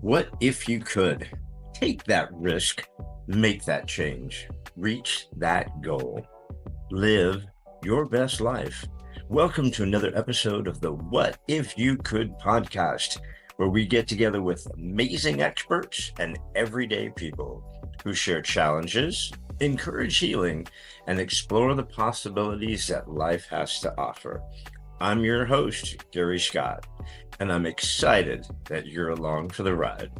What if you could take that risk, make that change, reach that goal, live your best life? Welcome to another episode of the What If You Could podcast, where we get together with amazing experts and everyday people who share challenges, encourage healing, and explore the possibilities that life has to offer. I'm your host, Gary Scott, and I'm excited that you're along for the ride.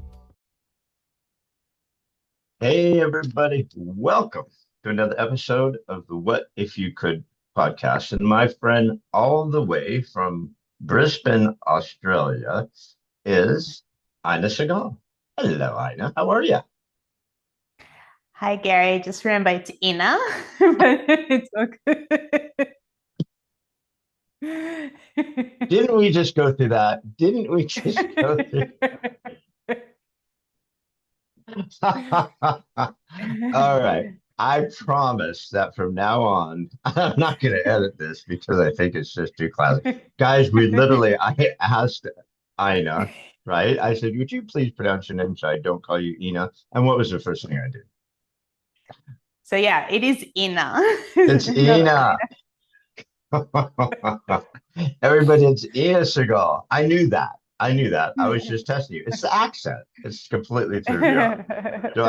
Hey, everybody, welcome to another episode of the What If You Could podcast. And my friend, all the way from Brisbane, Australia, is Ina Segal. Hello, Ina. How are you? Hi, Gary. Just remember it's Ina, but it's okay. Didn't we just go through that? Didn't we just go through? All right. I promise that from now on, I'm not going to edit this because I think it's just too classic. Guys, I asked Ina, right? I said, would you please pronounce your name so I don't call you Ina? And what was the first thing I did? So yeah, it is Ina. It's Not Ina. Everybody, it's Ina Segal. I knew that. I knew that. I was just testing you. It's the accent. It's completely threw me off. So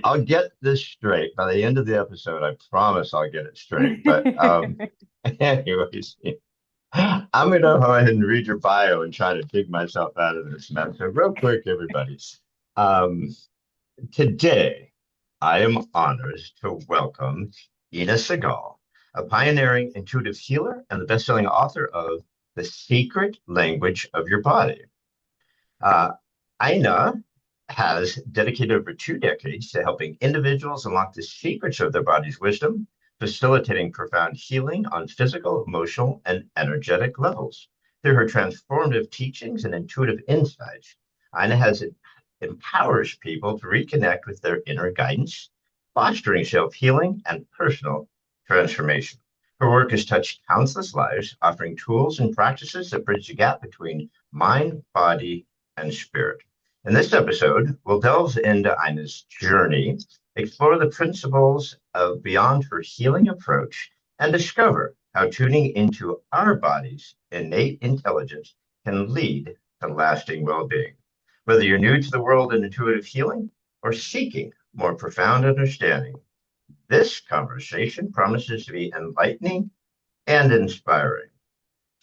I'll get this straight by the end of the episode. I promise I'll get it straight. But anyways, I'm gonna go ahead and read your bio and try to dig myself out of this mess. So real quick, everybody. Um, Today, I am honored to welcome Ina Segal, a pioneering intuitive healer and the best-selling author of The Secret Language of Your Body. Uh, Ina has dedicated over 2 decades to helping individuals unlock the secrets of their body's wisdom, facilitating profound healing on physical, emotional, and energetic levels. Through her transformative teachings and intuitive insights, Ina has empowers people to reconnect with their inner guidance, fostering self-healing and personal transformation. Her work has touched countless lives, offering tools and practices that bridge the gap between mind, body, and spirit. In this episode, we'll delve into Ina's journey, explore the principles of beyond her healing approach, and discover how tuning into our body's innate intelligence can lead to lasting well-being. Whether you're new to the world of intuitive healing or seeking more profound understanding, this conversation promises to be enlightening and inspiring.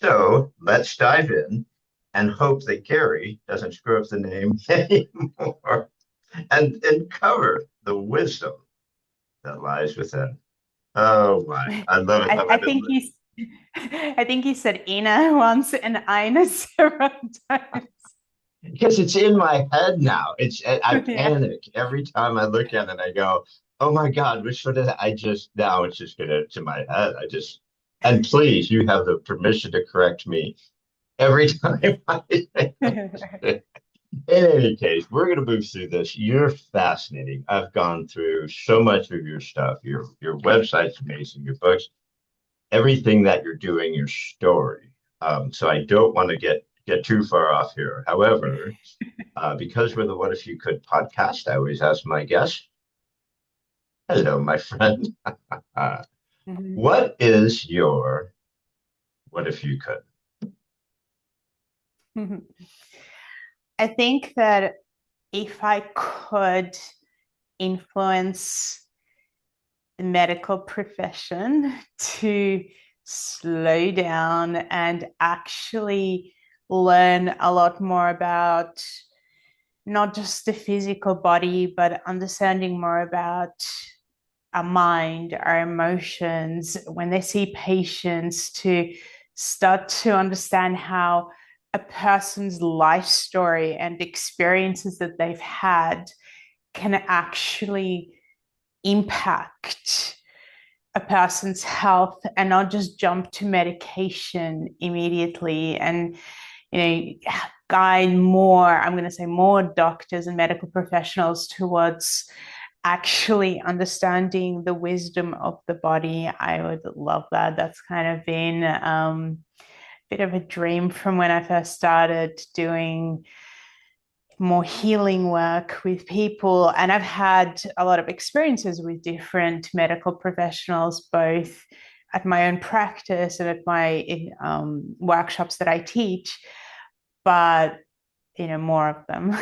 So let's dive in and hope that Gary doesn't screw up the name anymore and cover the wisdom that lies within. Oh my, I love it. I think I think you said Ina once and Ina several times. Because it's in my head now. I Yeah. panic every time I look at it. I go, "Oh my God, which one is it?" I just now it's just gonna to my head. And please, you have the permission to correct me every time I say it. In any case, we're gonna move through this. You're fascinating. I've gone through so much of your stuff. Your website's amazing. Your books, everything that you're doing, your story. So I don't want to get too far off here. However, because we're the What If You Could podcast, I always ask my guests, hello, my friend. What is your What If You Could? I think that if I could influence the medical profession to slow down and actually learn a lot more about not just the physical body, but understanding more about our mind, our emotions, when they see patients, to start to understand how a person's life story and experiences that they've had can actually impact a person's health and not just jump to medication immediately, and guide more, I'm going to say more doctors and medical professionals towards actually understanding the wisdom of the body. I would love that. That's kind of been a bit of a dream from when I first started doing more healing work with people. And I've had a lot of experiences with different medical professionals, both at my own practice and at my workshops that I teach. But more of them,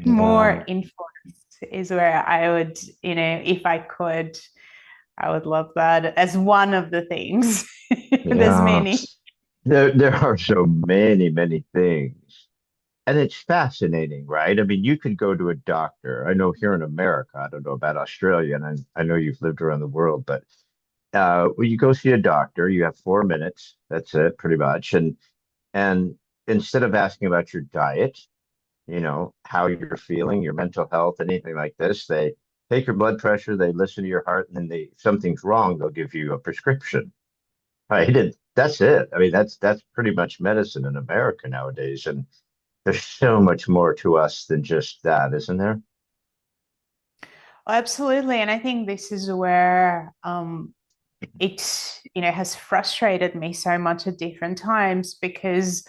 more Yeah. influence is where I would, if I could, I would love that as one of the things. There's Yeah. many. There are so many things. And it's fascinating, right? I mean, you could go to a doctor. I know here in America, I don't know about Australia, and I know you've lived around the world, but when you go see a doctor, you have 4 minutes. That's it, pretty much. And instead of asking about your diet, how you're feeling, your mental health, anything like this, they take your blood pressure, they listen to your heart, and then if something's wrong, they'll give you a prescription. Right. And that's it. I mean, that's pretty much medicine in America nowadays. And there's so much more to us than just that, isn't there? Absolutely. And I think this is where it, has frustrated me so much at different times because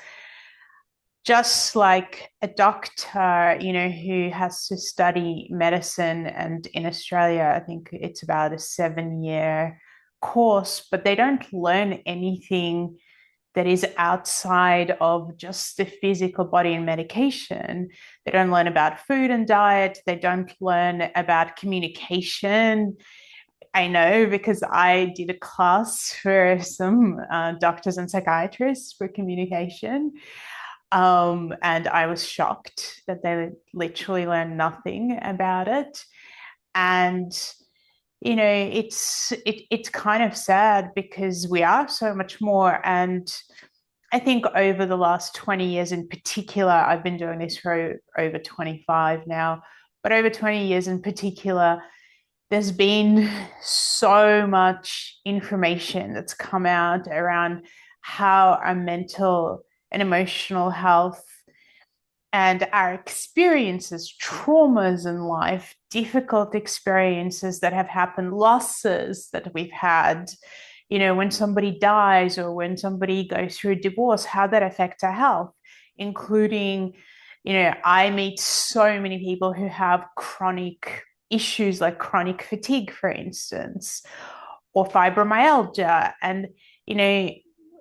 just like a doctor, who has to study medicine, and in Australia, I think it's about a 7-year course, but they don't learn anything that is outside of just the physical body and medication. They don't learn about food and diet. They don't learn about communication. I know because I did a class for some doctors and psychiatrists for communication. And I was shocked that they literally learned nothing about it. And it's kind of sad because we are so much more. And I think over the last 20 years in particular, I've been doing this for over 25 now, but over 20 years in particular, there's been so much information that's come out around how our mental and emotional health and our experiences, traumas in life, difficult experiences that have happened, losses that we've had, when somebody dies or when somebody goes through a divorce, how that affects our health, including, I meet so many people who have chronic issues like chronic fatigue, for instance, or fibromyalgia. And, you know,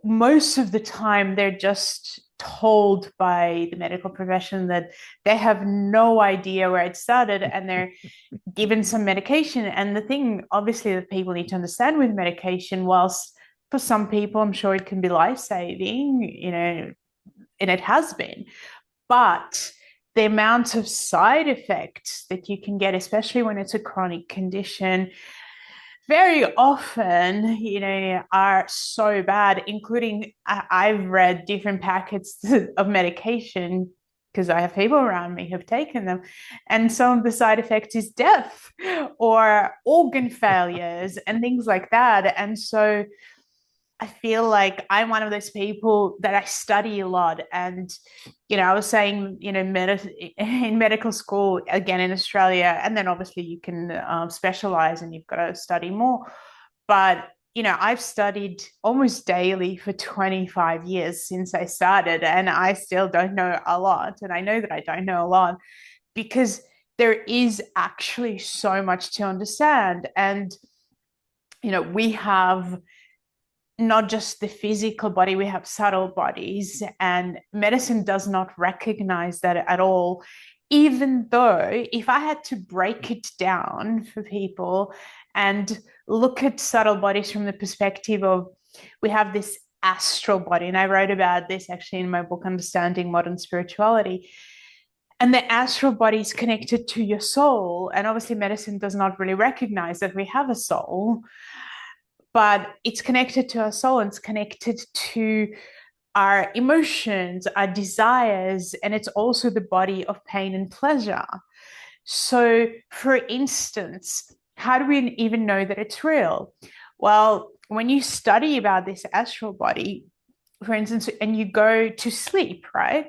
most of the time they're just told by the medical profession that they have no idea where it started, and they're given some medication. And the thing, obviously, that people need to understand with medication, whilst for some people, I'm sure it can be life saving, and it has been, but the amount of side effects that you can get, especially when it's a chronic condition, very often, are so bad, including I've read different packets of medication because I have people around me who've taken them. And some of the side effects is death or organ failures and things like that. And so I feel like I'm one of those people that I study a lot. And, I was saying, in medical school, again in Australia, and then obviously you can specialize and you've got to study more. But, I've studied almost daily for 25 years since I started, and I still don't know a lot. And I know that I don't know a lot because there is actually so much to understand. And, we have not just the physical body, we have subtle bodies, and medicine does not recognize that at all. Even though, if I had to break it down for people and look at subtle bodies from the perspective of, we have this astral body, and I wrote about this actually in my book, Understanding Modern Spirituality. And the astral body is connected to your soul. And obviously, medicine does not really recognize that we have a soul, but it's connected to our soul, and it's connected to our emotions, our desires, and it's also the body of pain and pleasure. So, for instance, how do we even know that it's real? Well, when you study about this astral body, for instance, and you go to sleep, right?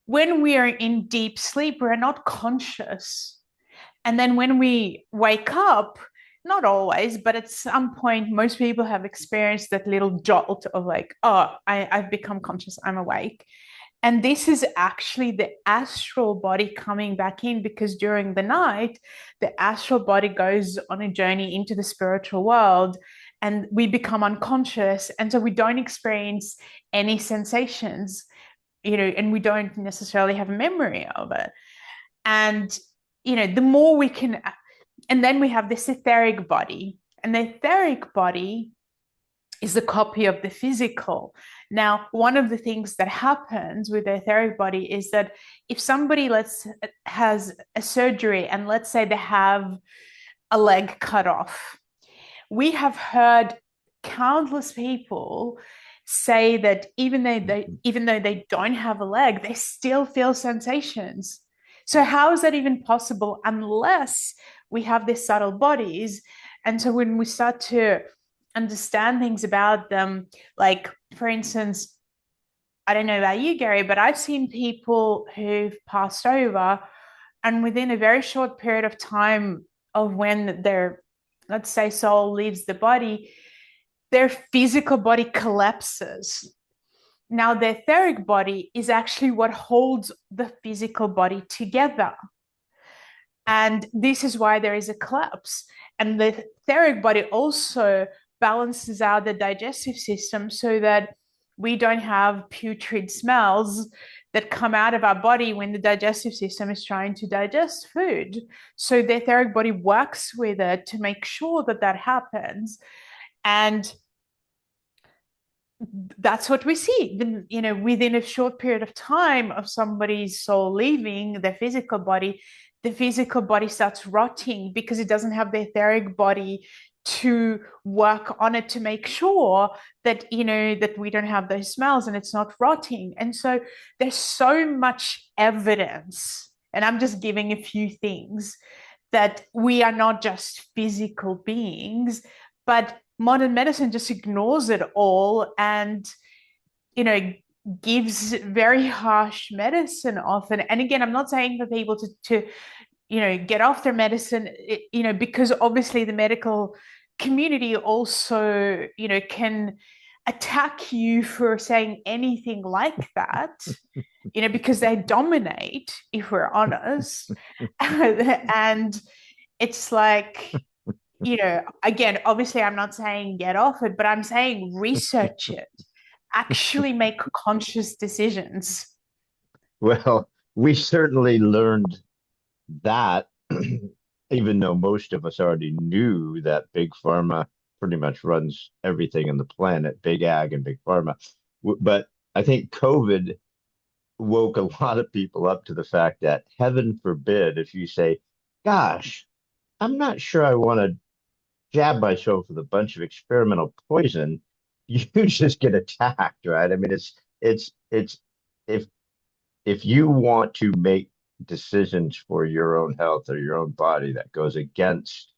When we are in deep sleep, we're not conscious. And then when we wake up, not always, but at some point, most people have experienced that little jolt of like, oh, I've become conscious, I'm awake. And this is actually the astral body coming back in, because during the night, the astral body goes on a journey into the spiritual world and we become unconscious. And so we don't experience any sensations, and we don't necessarily have a memory of it. And, the more we can, and then we have this etheric body, and the etheric body is a copy of the physical. Now, one of the things that happens with the etheric body is that if somebody has a surgery, and let's say they have a leg cut off, we have heard countless people say that even though they don't have a leg, they still feel sensations. So how is that even possible unless we have these subtle bodies? And so when we start to understand things about them, like, for instance, I don't know about you, Gary, but I've seen people who've passed over, and within a very short period of time of when their, let's say, soul leaves the body, their physical body collapses. Now, the etheric body is actually what holds the physical body together. And this is why there is a collapse. And the etheric body also balances out the digestive system so that we don't have putrid smells that come out of our body when the digestive system is trying to digest food. So the etheric body works with it to make sure that that happens. And that's what we see. Within a short period of time of somebody's soul leaving their physical body, the physical body starts rotting because it doesn't have the etheric body to work on it to make sure that that we don't have those smells and it's not rotting. And so there's so much evidence, and I'm just giving a few things, that we are not just physical beings, but modern medicine just ignores it all and gives very harsh medicine often. And again, I'm not saying for people to get off their medicine, because obviously the medical community also can attack you for saying anything like that, because they dominate, if we're honest. And it's like, again, obviously I'm not saying get off it, but I'm saying research it, actually make conscious decisions. Well, we certainly learned that, even though most of us already knew that big pharma pretty much runs everything on the planet, big ag and big pharma. But I think COVID woke a lot of people up to the fact that, heaven forbid, if you say, gosh, I'm not sure I want to jab myself with a bunch of experimental poison, you just get attacked, right? I mean, it's if you want to make decisions for your own health or your own body that goes against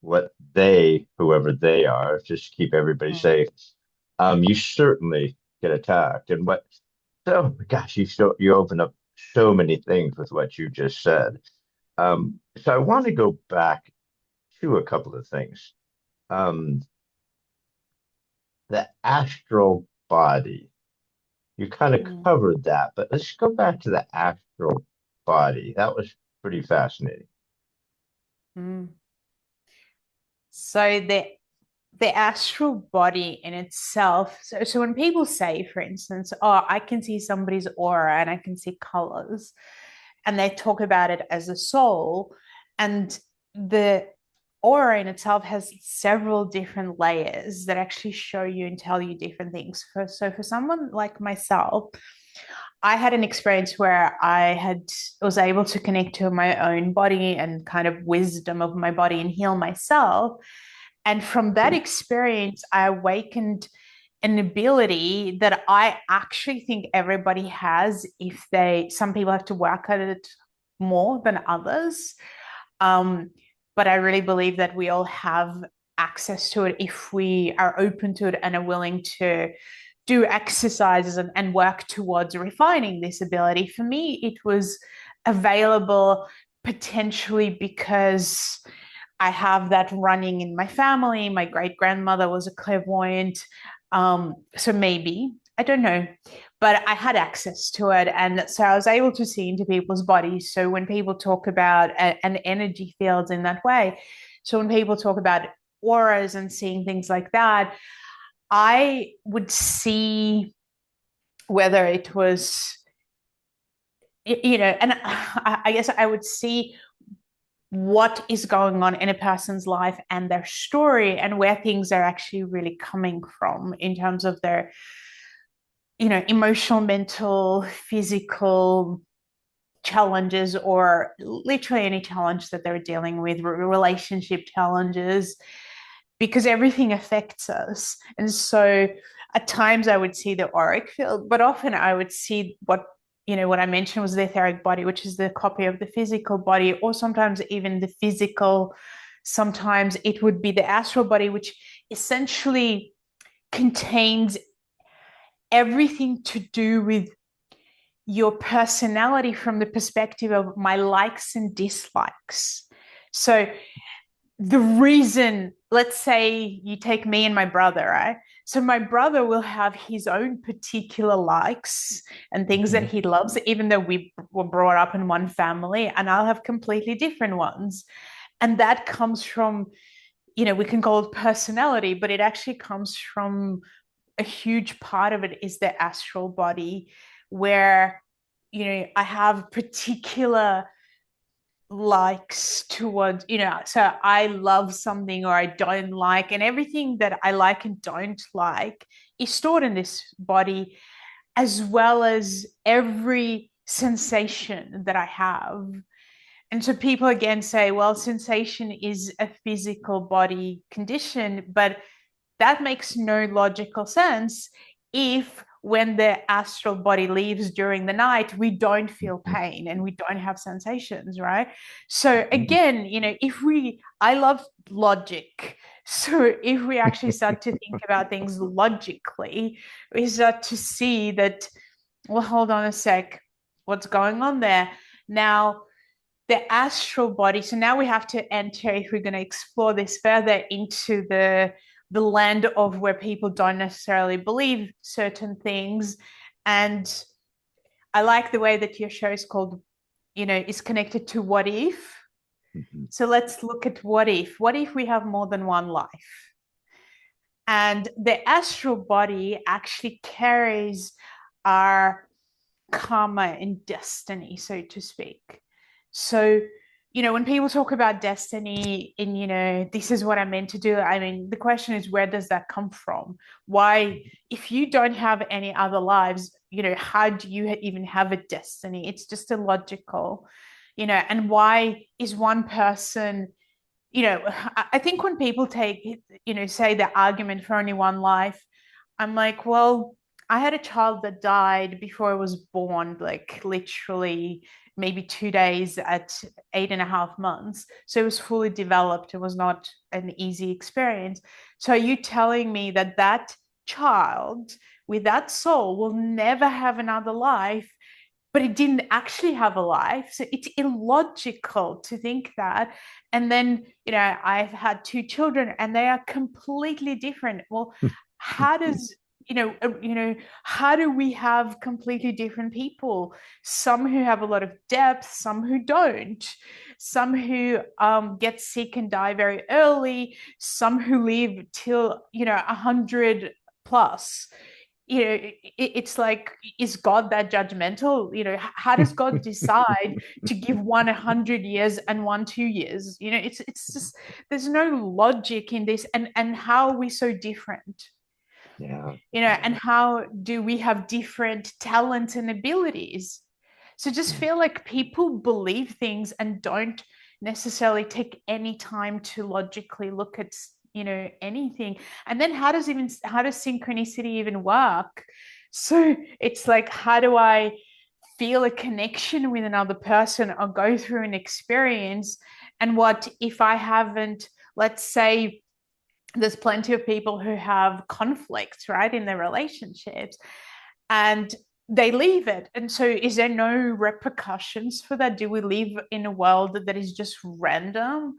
what whoever they are, just keep everybody safe, you certainly get attacked. And gosh, you open up so many things with what you just said. So I want to go back to a couple of things. Um, the astral body, you kind of covered that, but let's go back to the astral body. That was pretty fascinating. Mm. So the astral body in itself. So when people say, for instance, oh, I can see somebody's aura and I can see colors, and they talk about it as a soul, and the aura in itself has several different layers that actually show you and tell you different things. So for someone like myself, I had an experience where was able to connect to my own body and kind of wisdom of my body and heal myself. And from that experience, I awakened an ability that I actually think everybody has. Some people have to work at it more than others. But I really believe that we all have access to it if we are open to it and are willing to do exercises and work towards refining this ability. For me, it was available potentially because I have that running in my family. My great grandmother was a clairvoyant. So maybe, I don't know. but I had access to it. And so I was able to see into people's bodies. So when people talk about an energy fields in that way, so when people talk about auras and seeing things like that, I would see whether it was, and I guess I would see what is going on in a person's life and their story and where things are actually really coming from in terms of their, emotional, mental, physical challenges, or literally any challenge that they're dealing with, relationship challenges, because everything affects us. And so at times I would see the auric field, but often I would see what I mentioned was the etheric body, which is the copy of the physical body, or sometimes even the physical. Sometimes it would be the astral body, which essentially contains everything to do with your personality from the perspective of my likes and dislikes. So the reason, let's say you take me and my brother, right? So my brother will have his own particular likes and things that he loves, even though we were brought up in one family, and I'll have completely different ones. And that comes from, we can call it personality, but it actually comes from a huge part of it is the astral body, where, I have particular likes towards, so I love something or I don't like, and everything that I like and don't like is stored in this body, as well as every sensation that I have. And so people again say, well, sensation is a physical body condition, but that makes no logical sense if when the astral body leaves during the night, we don't feel pain and we don't have sensations, right? So again, I love logic. So if we actually start to think about things logically, we start to see that, well, hold on a sec, what's going on there? Now, the astral body. So now we have to enter, if we're going to explore this further, into the land of where people don't necessarily believe certain things. And I like the way that your show is called, is connected to what if. So let's look at what if. What if we have more than one life? And the astral body actually carries our karma and destiny, so to speak. So, when people talk about destiny and, this is what I'm meant to do, I mean, the question is, where does that come from? Why, if you don't have any other lives, how do you even have a destiny? It's just illogical, and why is one person, I think when people take, say the argument for only one life, I'm like, well, I had a child that died before I was born, like literally maybe 2 days at 8.5 months. So it was fully developed. It was not an easy experience. So are you telling me that that child with that soul will never have another life, but it didn't actually have a life? So it's illogical to think that. And then, I've had two children and they are completely different. Well, how does how do we have completely different people, some who have a lot of depth, some who don't, some who get sick and die very early, some who live till 100 plus? It's like, is God that judgmental? How does God decide to give one 100 years and one 2 years? It's just, there's no logic in this. And how are we so different? Yeah. And how do we have different talents and abilities? So just feel like people believe things and don't necessarily take any time to logically look at, anything. And then how does synchronicity even work? So it's like, how do I feel a connection with another person or go through an experience? And what if I haven't, let's say, there's plenty of people who have conflicts, right, in their relationships, and they leave it. And so is there no repercussions for that? Do we live in a world that is just random?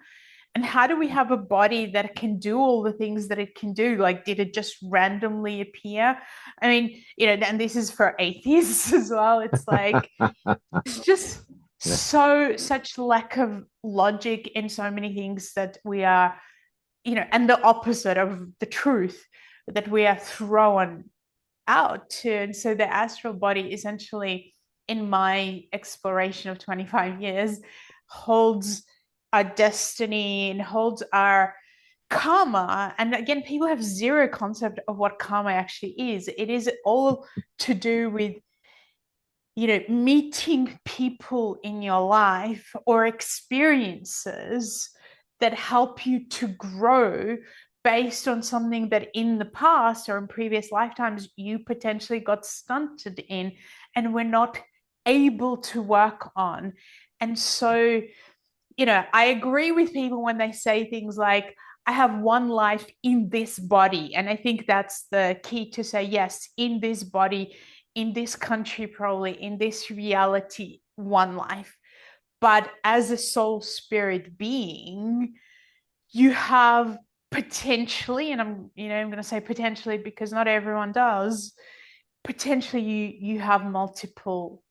And how do we have a body that can do all the things that it can do? Like, did it just randomly appear? I mean, and this is for atheists as well. It's like, it's just such lack of logic in so many things that we are, and the opposite of the truth that we are thrown out to. And so the astral body essentially, in my exploration of 25 years, holds our destiny and holds our karma. And again, people have zero concept of what karma actually is. It is all to do with meeting people in your life or experiences that help you to grow based on something that in the past or in previous lifetimes you potentially got stunted in and were not able to work on. And so, I agree with people when they say things like, I have one life in this body. And I think that's the key, to say, yes, in this body, in this country, probably in this reality, one life. But as a soul spirit being, you have potentially, and I'm going to say potentially because not everyone does, potentially you have multiple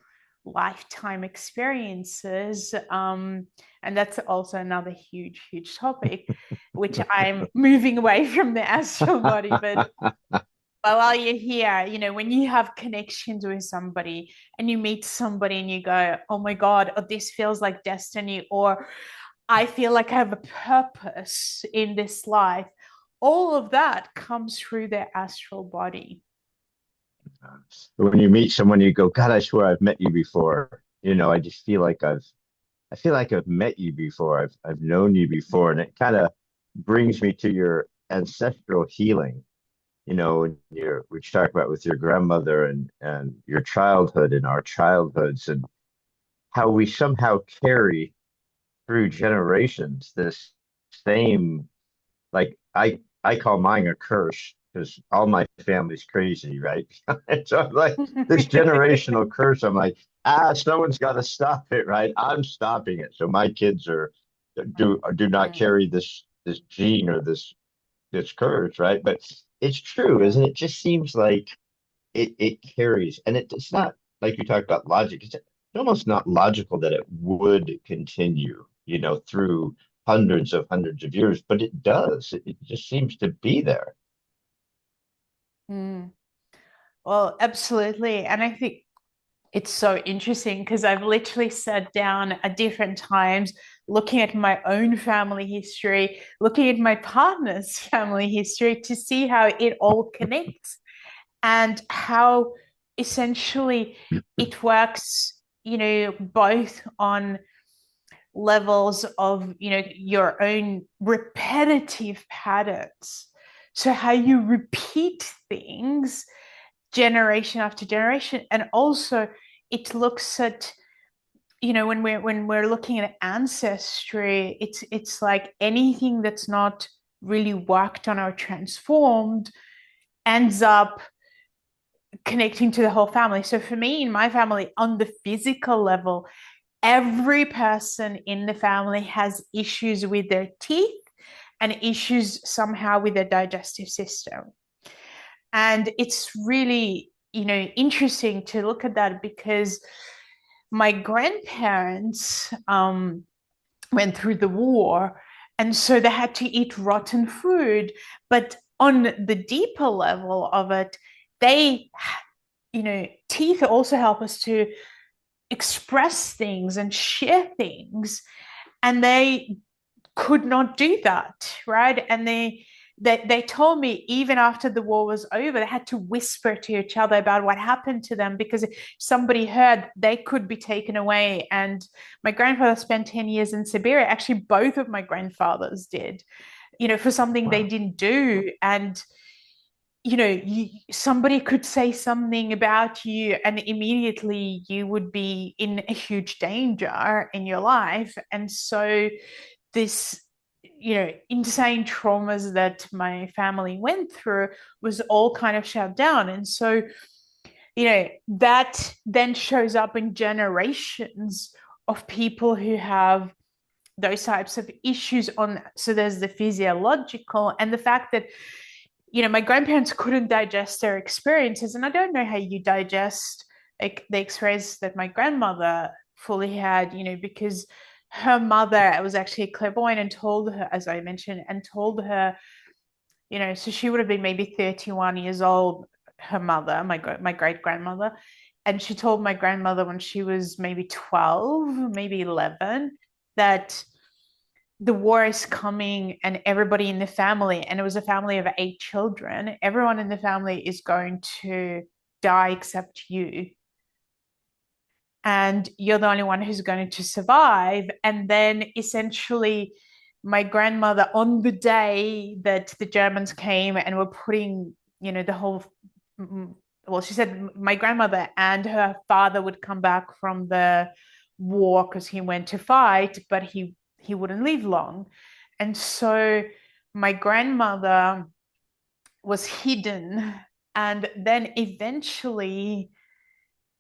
lifetime experiences, and that's also another huge topic, which I'm moving away from the astral body. But while you're here, when you have connections with somebody and you meet somebody and you go, oh my God, oh, this feels like destiny, or I feel like I have a purpose in this life, all of that comes through their astral body. When you meet someone, you go, God, I swear I've met you before. I just I feel like I've met you before. I've known you before. And it kind of brings me to your ancestral healing, which you talk about with your grandmother and your childhood and our childhoods, and how we somehow carry through generations this same, like I call mine a curse because all my family's crazy, right? So I'm like this generational curse. I'm like, someone's got to stop it, right? I'm stopping it. So my kids do not carry this gene or this curse, right? But it's true, isn't it? It just seems like it carries, and it's not like you talked about logic. It's almost not logical that it would continue, through hundreds of years, but it does. It just seems to be there. Mm. Well, absolutely. And I think it's so interesting because I've literally sat down at different times looking at my own family history, looking at my partner's family history to see how it all connects and how essentially it works, both on levels of, your own repetitive patterns. So how you repeat things generation after generation. And also it looks at, when we're looking at ancestry, it's like anything that's not really worked on or transformed ends up connecting to the whole family. So for me, in my family, on the physical level, every person in the family has issues with their teeth and issues somehow with their digestive system. And it's really, interesting to look at that because my grandparents went through the war, and so they had to eat rotten food. But on the deeper level of it, they, teeth also help us to express things and share things. And they could not do that, right? And they told me even after the war was over, they had to whisper to each other about what happened to them because if somebody heard, they could be taken away. And my grandfather spent 10 years in Siberia. Actually, both of my grandfathers did, for something they Wow. didn't do. And somebody could say something about you and immediately you would be in a huge danger in your life. And so this, insane traumas that my family went through was all kind of shut down. And so, that then shows up in generations of people who have those types of issues on. So there's the physiological and the fact that, my grandparents couldn't digest their experiences. And I don't know how you digest like the experience that my grandmother fully had, because her mother was actually clairvoyant and told her, as I mentioned, and told her, so she would have been maybe 31 years old, her mother, my great grandmother. And she told my grandmother when she was maybe 12, maybe 11, that the war is coming and everybody in the family, and it was a family of 8 children, everyone in the family is going to die except you. And you're the only one who's going to survive. And then essentially, my grandmother, on the day that the Germans came and were putting, the whole, well, she said my grandmother and her father would come back from the war because he went to fight, but he wouldn't live long. And so my grandmother was hidden. And then eventually,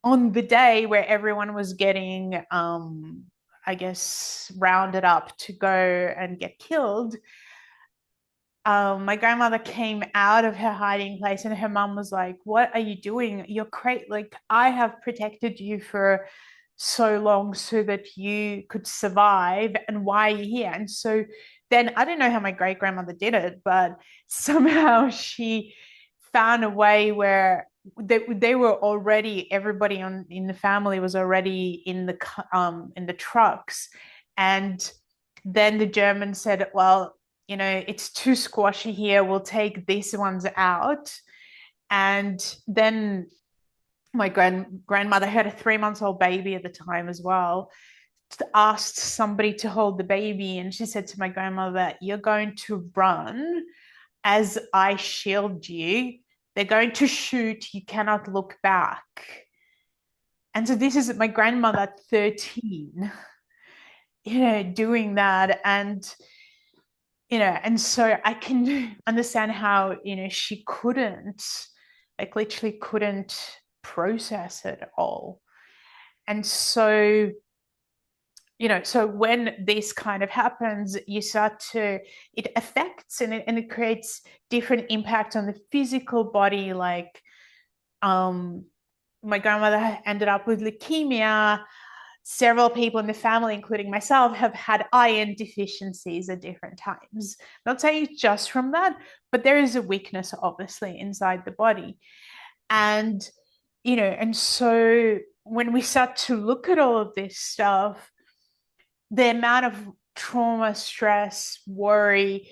on the day where everyone was getting, I guess, rounded up to go and get killed, my grandmother came out of her hiding place and her mom was like, "What are you doing? You're crazy. Like, I have protected you for so long so that you could survive. And why are you here?" And so then I don't know how my great grandmother did it, but somehow she found a way where they were already, everybody in the family was already in the trucks. And then the Germans said, "Well, it's too squashy here, we'll take these ones out." And then my grandmother had a 3 months old baby at the time as well, asked somebody to hold the baby, and she said to my grandmother, "You're going to run as I shield you. They're going to shoot, you cannot look back." And so this is my grandmother at 13, doing that. And so I can understand how, she couldn't, like literally couldn't process it all. And so, so when this kind of happens, it affects and it creates different impact on the physical body. Like, my grandmother ended up with leukemia. Several people in the family, including myself, have had iron deficiencies at different times. Not saying just from that, but there is a weakness, obviously, inside the body. And, and so when we start to look at all of this stuff, the amount of trauma, stress, worry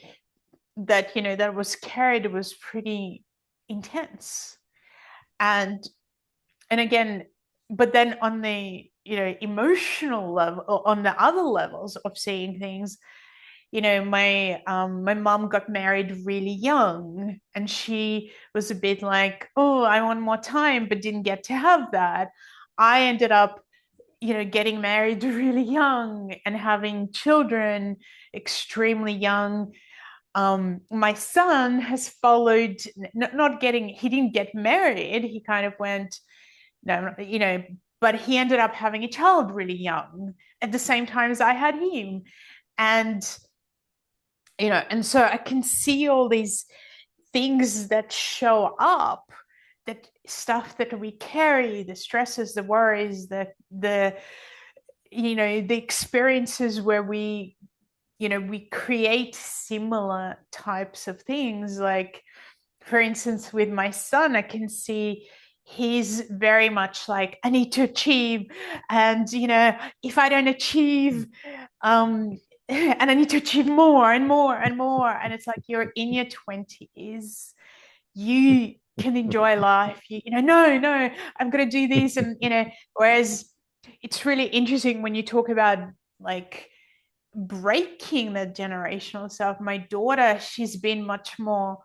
that, that was carried was pretty intense. And again, but then on the, emotional level, or on the other levels of seeing things, my mom got married really young, and she was a bit like, "Oh, I want more time," but didn't get to have that. I ended up, getting married really young and having children extremely young. My son has followed, not getting, he didn't get married. He kind of went, no, but he ended up having a child really young at the same time as I had him. And, and so I can see all these things that show up, that stuff that we carry, the stresses, the worries, the experiences where we create similar types of things. Like, for instance, with my son, I can see he's very much like, I need to achieve. And, if I don't achieve, and I need to achieve more and more and more. And it's like, you're in your 20s, you can enjoy life. No, I'm going to do this. And, whereas it's really interesting when you talk about like breaking the generational stuff. My daughter, she's been much more,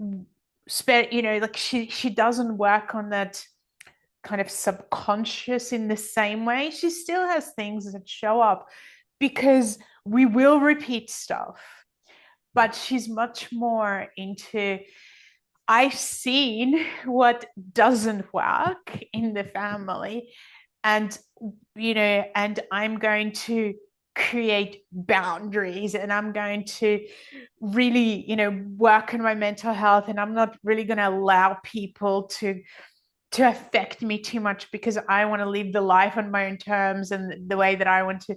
like she doesn't work on that kind of subconscious in the same way. She still has things that show up because we will repeat stuff, but she's much more into, I've seen what doesn't work in the family, and and I'm going to create boundaries, and I'm going to really, work on my mental health, and I'm not really going to allow people to affect me too much because I want to live the life on my own terms and the way that I want to.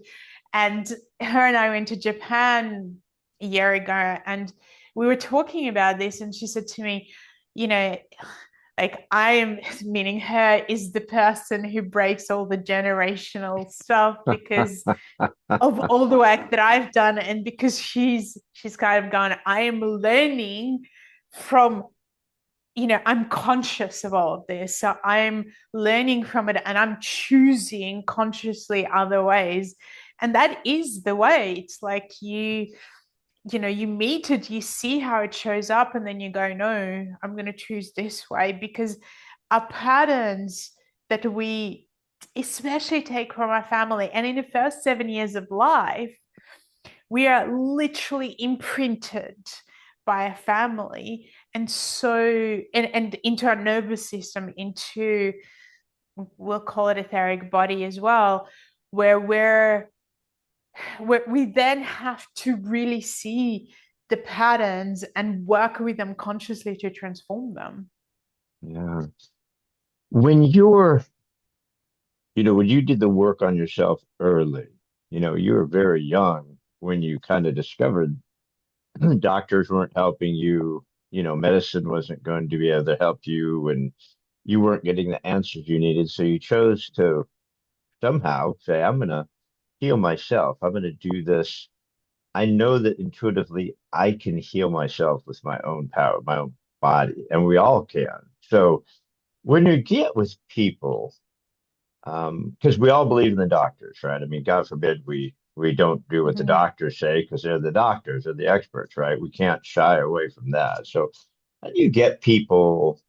And her and I went to Japan a year ago, and we were talking about this, and she said to me, you know, like, I am, meaning her, is the person who breaks all the generational stuff because of all the work that I've done, and because she's kind of gone, I am learning from, I'm conscious of all of this. So I'm learning from it, and I'm choosing consciously other ways. And that is the way. It's like you meet it, you see how it shows up, and then you go, no, I'm going to choose this way, because our patterns that we especially take from our family, and in the first 7 years of life, we are literally imprinted by a family, and so and into our nervous system, into, we'll call it, etheric body as well, where we then have to really see the patterns and work with them consciously to transform them. Yeah. When you're, when you did the work on yourself early, you were very young when you kind of discovered doctors weren't helping you, medicine wasn't going to be able to help you, and you weren't getting the answers you needed. So you chose to somehow say, I'm going to heal myself. I'm going to do this. I know that intuitively I can heal myself with my own power, my own body, and we all can. So when you get with people, because we all believe in the doctors, right? I mean, God forbid we don't do what the Mhm. doctors say, because they're the doctors, they're the experts, right? We can't shy away from that. So how do you get people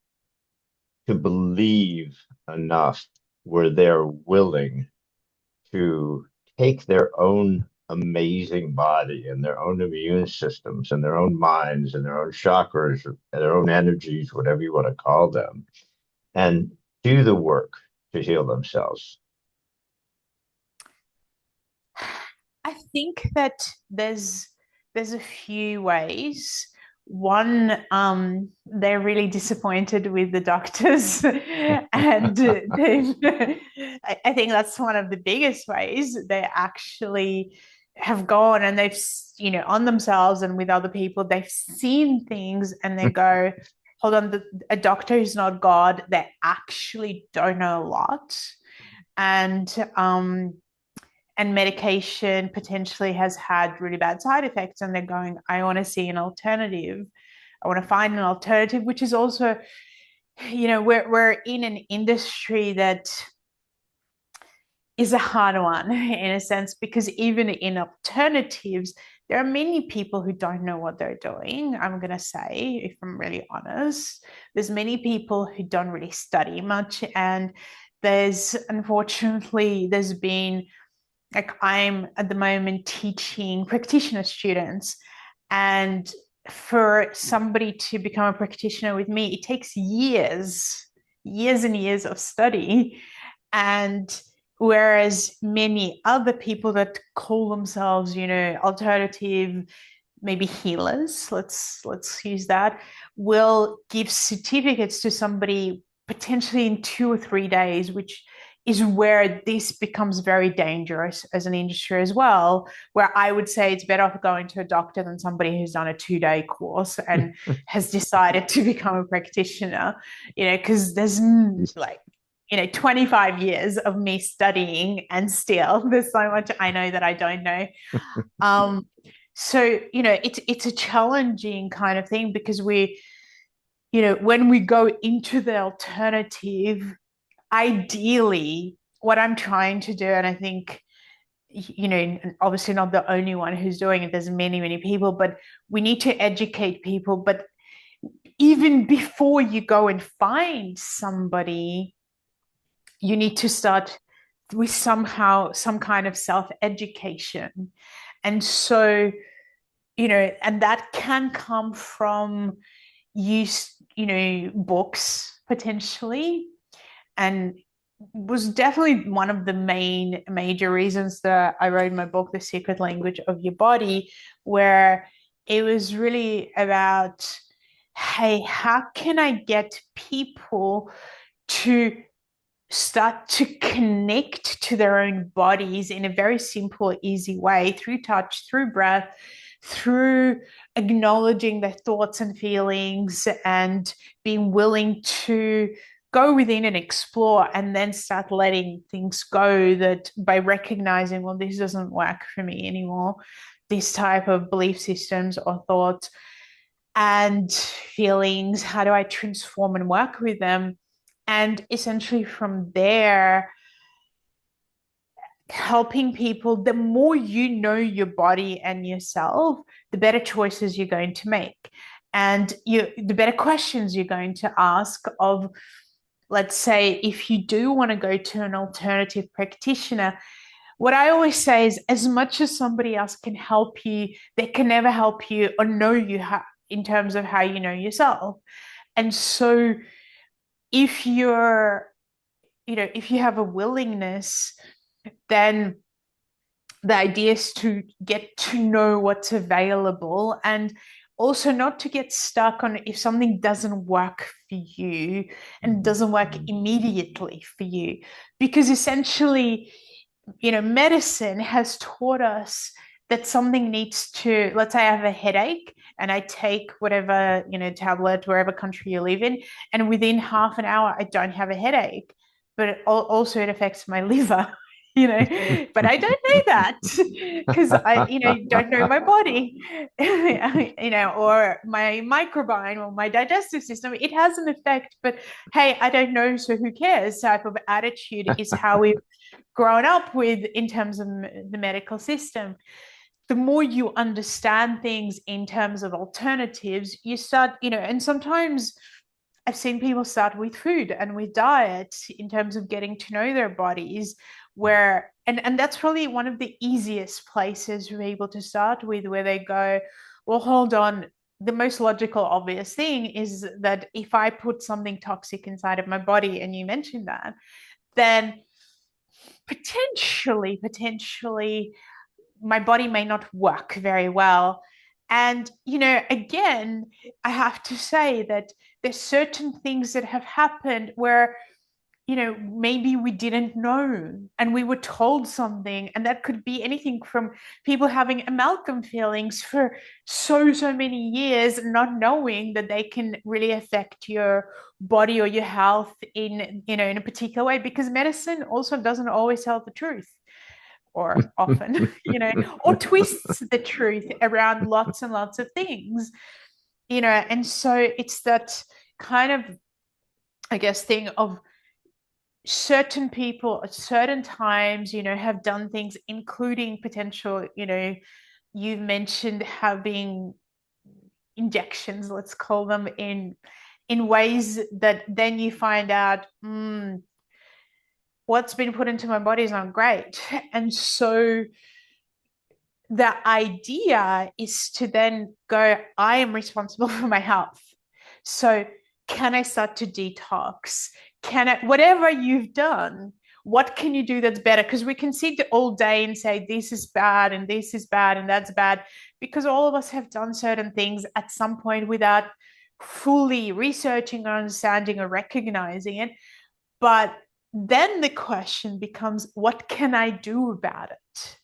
to believe enough where they're willing to take their own amazing body and their own immune systems and their own minds and their own chakras and their own energies, whatever you want to call them, and do the work to heal themselves? I think that there's a few ways. One, they're really disappointed with the doctors, and I think that's one of the biggest ways. They actually have gone, and they've, on themselves and with other people, they've seen things, and they go, hold on, a doctor is not God. They actually don't know a lot. And medication potentially has had really bad side effects, and they're going, I want to see an alternative. I want to find an alternative, which is also, we're in an industry that is a hard one in a sense, because even in alternatives, there are many people who don't know what they're doing. I'm going to say, if I'm really honest, there's many people who don't really study much. And there's been, like, I'm at the moment teaching practitioner students, and for somebody to become a practitioner with me, it takes years and years of study. And whereas many other people that call themselves, alternative, maybe healers, let's use that, will give certificates to somebody potentially in 2 or 3 days, which is where this becomes very dangerous as an industry as well, where I would say it's better off going to a doctor than somebody who's done a 2-day course and has decided to become a practitioner, because there's like, 25 years of me studying, and still there's so much I know that I don't know. Um, so, it's a challenging kind of thing, because when we go into the alternative, ideally, what I'm trying to do, and I think, obviously not the only one who's doing it, there's many, many people, but we need to educate people. But even before you go and find somebody, you need to start with some kind of self-education. And so, and that can come from use, books potentially, and was definitely one of the major reasons that I wrote my book, The Secret Language of Your Body, where it was really about, hey, how can I get people to start to connect to their own bodies in a very simple, easy way through touch, through breath, through acknowledging their thoughts and feelings and being willing to go within and explore and then start letting things go, that by recognizing, well, this doesn't work for me anymore, this type of belief systems or thoughts and feelings, how do I transform and work with them? And essentially from there, helping people, the more you know your body and yourself, the better choices you're going to make. And the better questions you're going to ask of, let's say, if you do want to go to an alternative practitioner, what I always say is, as much as somebody else can help you, they can never help you or know you in terms of how you know yourself. And so if if you have a willingness, then the idea is to get to know what's available, and also not to get stuck on if something doesn't work for you and doesn't work immediately for you. Because essentially, medicine has taught us that something needs to, let's say I have a headache and I take whatever, tablet, wherever country you live in, and within half an hour, I don't have a headache. But also it affects my liver, but I don't know that because I, don't know my body, or my microbiome or my digestive system. It has an effect, but hey, I don't know, so who cares type of attitude is how we've grown up with in terms of the medical system. The more you understand things in terms of alternatives, you start, and sometimes I've seen people start with food and with diet in terms of getting to know their bodies, where and that's probably one of the easiest places for people to start with, where they go, well, hold on. The most logical, obvious thing is that if I put something toxic inside of my body, and you mentioned that, then potentially my body may not work very well. And, again, I have to say that there's certain things that have happened where, maybe we didn't know and we were told something. And that could be anything from people having amalgam feelings for so many years, not knowing that they can really affect your body or your health in a particular way, because medicine also doesn't always tell the truth, or often, or twists the truth around lots and lots of things, and so it's that kind of, I guess, thing of certain people at certain times, have done things, including potential, you've mentioned having injections, let's call them, in ways that then you find out, what's been put into my body is not great. And so the idea is to then go, I am responsible for my health. So can I start to detox? Can I, whatever you've done, what can you do that's better? Because we can sit all day and say, this is bad and this is bad and that's bad, because all of us have done certain things at some point without fully researching or understanding or recognizing it. But then the question becomes, what can I do about it?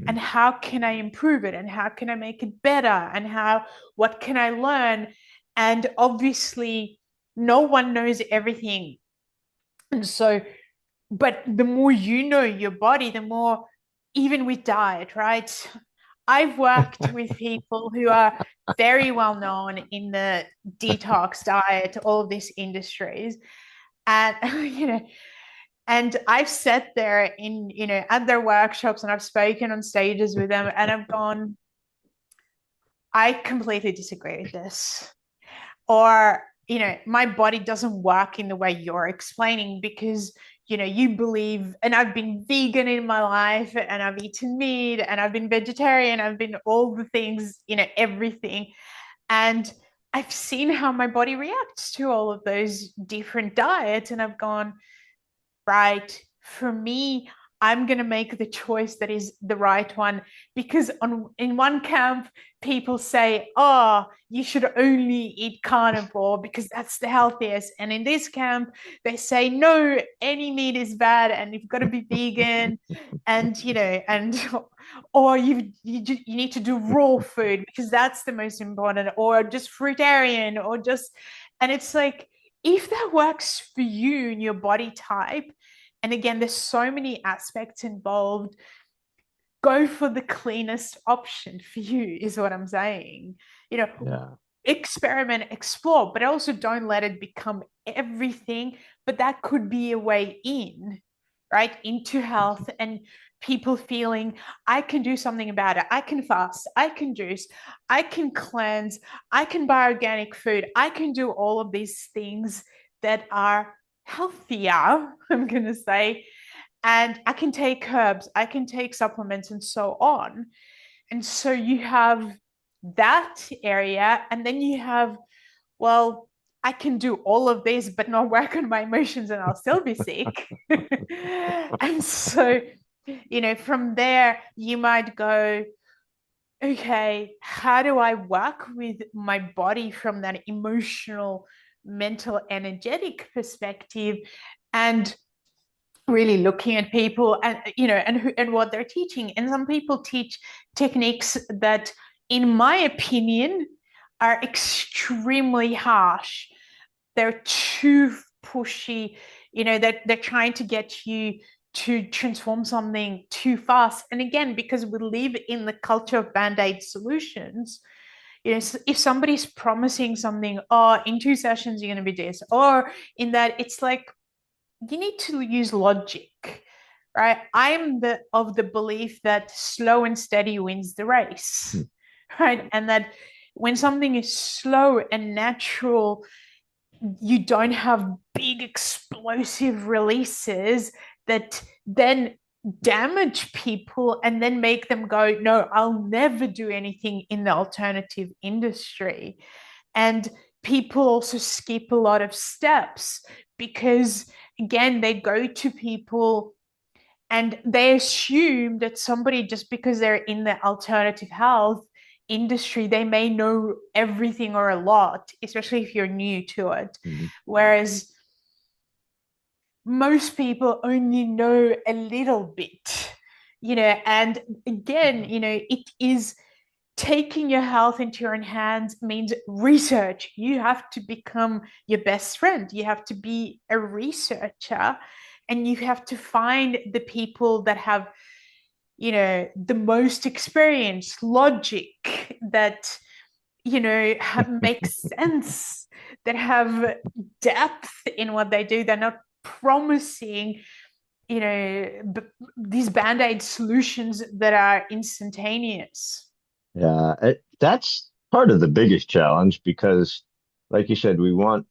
And how can I improve it? And how can I make it better? And what can I learn? And obviously, no one knows everything. And so, but the more you know your body, the more, even with diet, right? I've worked with people who are very well known in the detox diet, all of these industries. And, and I've sat there in, at their workshops, and I've spoken on stages with them, and I've gone, I completely disagree with this. Or, my body doesn't work in the way you're explaining, because, you believe, and I've been vegan in my life, and I've eaten meat, and I've been vegetarian, I've been all the things, everything. And I've seen how my body reacts to all of those different diets. And I've gone, right? For me, I'm going to make the choice that is the right one because in one camp, people say, oh, you should only eat carnivore because that's the healthiest. And in this camp, they say, no, any meat is bad and you've got to be vegan. And, and or you need to do raw food because that's the most important, or just fruitarian, or just, and it's like, if that works for you and your body type, and again, there's so many aspects involved, go for the cleanest option for you, is what I'm saying. Yeah. Experiment, explore, but also don't let it become everything. But that could be a way in, right, into health, and people feeling, I can do something about it. I can fast, I can juice, I can cleanse, I can buy organic food, I can do all of these things that are healthier, I'm going to say, and I can take herbs, I can take supplements, and so on. And so you have that area, and then you have, well, I can do all of this, but not work on my emotions, and I'll still be sick. And so, from there, you might go, okay, how do I work with my body from that emotional, mental, energetic perspective? And really looking at people, and and what they're teaching. And some people teach techniques that, in my opinion, are extremely harsh. They're too pushy, that they're trying to get you to transform something too fast. And again, because we live in the culture of band-aid solutions, if somebody's promising something, oh, in 2 sessions you're going to be this, or in that, it's like, you need to use logic, right? I'm of the belief that slow and steady wins the race, right? And that when something is slow and natural, you don't have big explosive releases that then damage people and then make them go, no, I'll never do anything in the alternative industry. And people also skip a lot of steps because, again, they go to people and they assume that somebody, just because they're in the alternative health industry, they may know everything or a lot, especially if you're new to it. Mm-hmm. Whereas most people only know a little bit, and again, it is taking your health into your own hands means research. You have to become your best friend. You have to be a researcher, and you have to find the people that have, the most experience, logic, that, make sense, that have depth in what they do. They're not promising, these band-aid solutions that are instantaneous. Yeah, that's part of the biggest challenge because, like you said, we want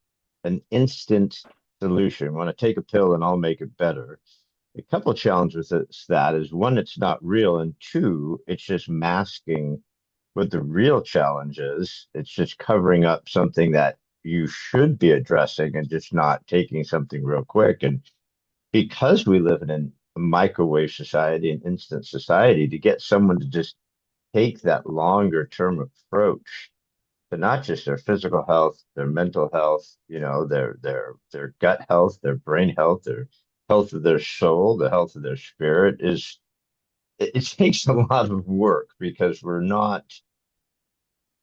an instant solution. We want to take a pill and I'll make it better. A couple of challenges with that is one, it's not real, and two, it's just masking what the real challenge is. It's just covering up something that you should be addressing and just not taking something real quick. And because we live in a microwave society, an instant society, to get someone to just take that longer term approach to not just their physical health, their mental health, their gut health, their brain health, their health of their soul, the health of their spirit it takes a lot of work because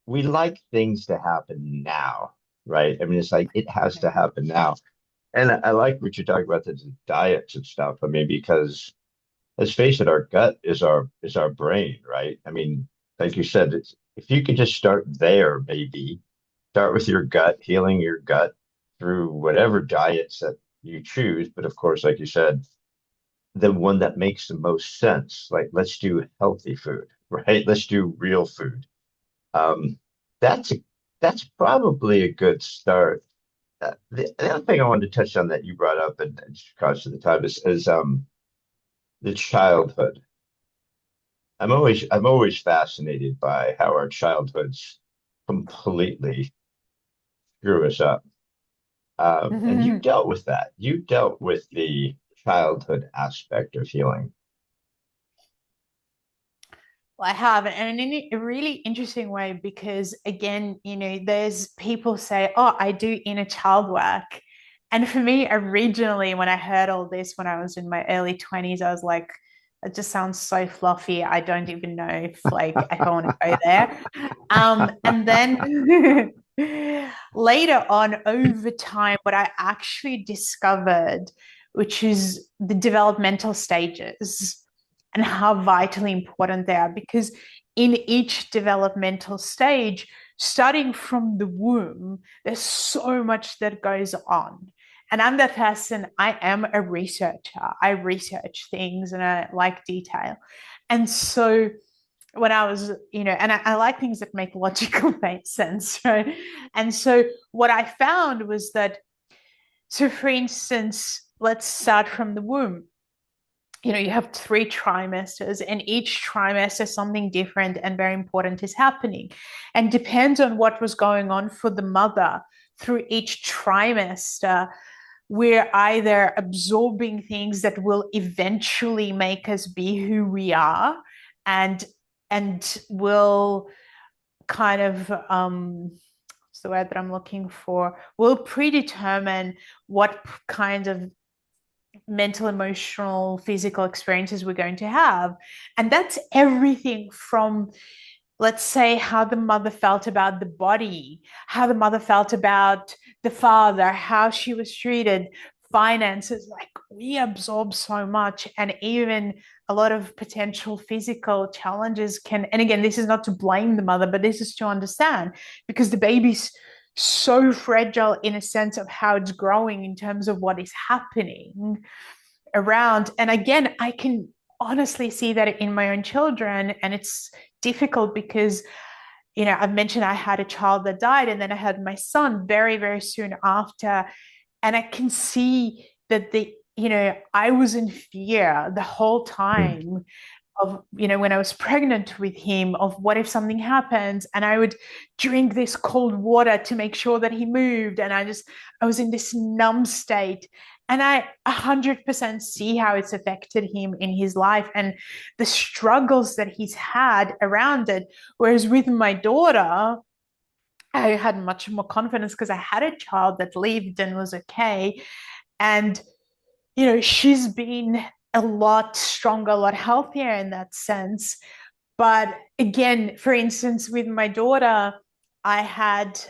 we like things to happen now, right? I mean, it's like it has to happen now. And I like what you're talking about, the diets and stuff. I mean, because let's face it, our gut is our brain, right? I mean, like you said, if you could just start there, maybe start with your gut, healing your gut through whatever diets that you choose. But of course, like you said, the one that makes the most sense. Like, let's do healthy food, right? Let's do real food. Um, that's a, that's probably a good start. The other thing I wanted to touch on that you brought up, and just because of the time, is the childhood. I'm always fascinated by how our childhoods completely screw us up. And you dealt with that. You dealt with the childhood aspect of healing? Well, I have, and in a really interesting way, because again, there's people say, "Oh, I do inner child work." And for me, originally, when I heard all this when I was in my early 20s, I was like, it just sounds so fluffy. I don't even know if I want to go there. And then later on, over time, what I actually discovered, which is the developmental stages and how vitally important they are, because in each developmental stage, starting from the womb, there's so much that goes on. And I'm that person, I am a researcher. I research things and I like detail. And so when I was, and I like things that make logical sense, right? And so what I found was that, so for instance, let's start from the womb. You have 3 trimesters, and each trimester something different and very important is happening, and depends on what was going on for the mother through each trimester. We're either absorbing things that will eventually make us be who we are, and will kind of what's the word that I'm looking for, will predetermine what kind of mental, emotional, physical experiences we're going to have. And that's everything from, let's say, how the mother felt about the body, how the mother felt about the father, how she was treated, finances. Like, we absorb so much, and even a lot of potential physical challenges can, and again, this is not to blame the mother, but this is to understand, because the baby's so fragile in a sense of how it's growing in terms of what is happening around. And again, I can honestly see that in my own children, and it's difficult because I've mentioned I had a child that died, and then I had my son very, very soon after. And I can see that I was in fear the whole time of, when I was pregnant with him, of what if something happens, and I would drink this cold water to make sure that he moved. And I was in this numb state. And I 100% see how it's affected him in his life and the struggles that he's had around it. Whereas with my daughter, I had much more confidence because I had a child that lived and was okay. And, she's been a lot stronger, a lot healthier in that sense. But again, for instance, with my daughter, I had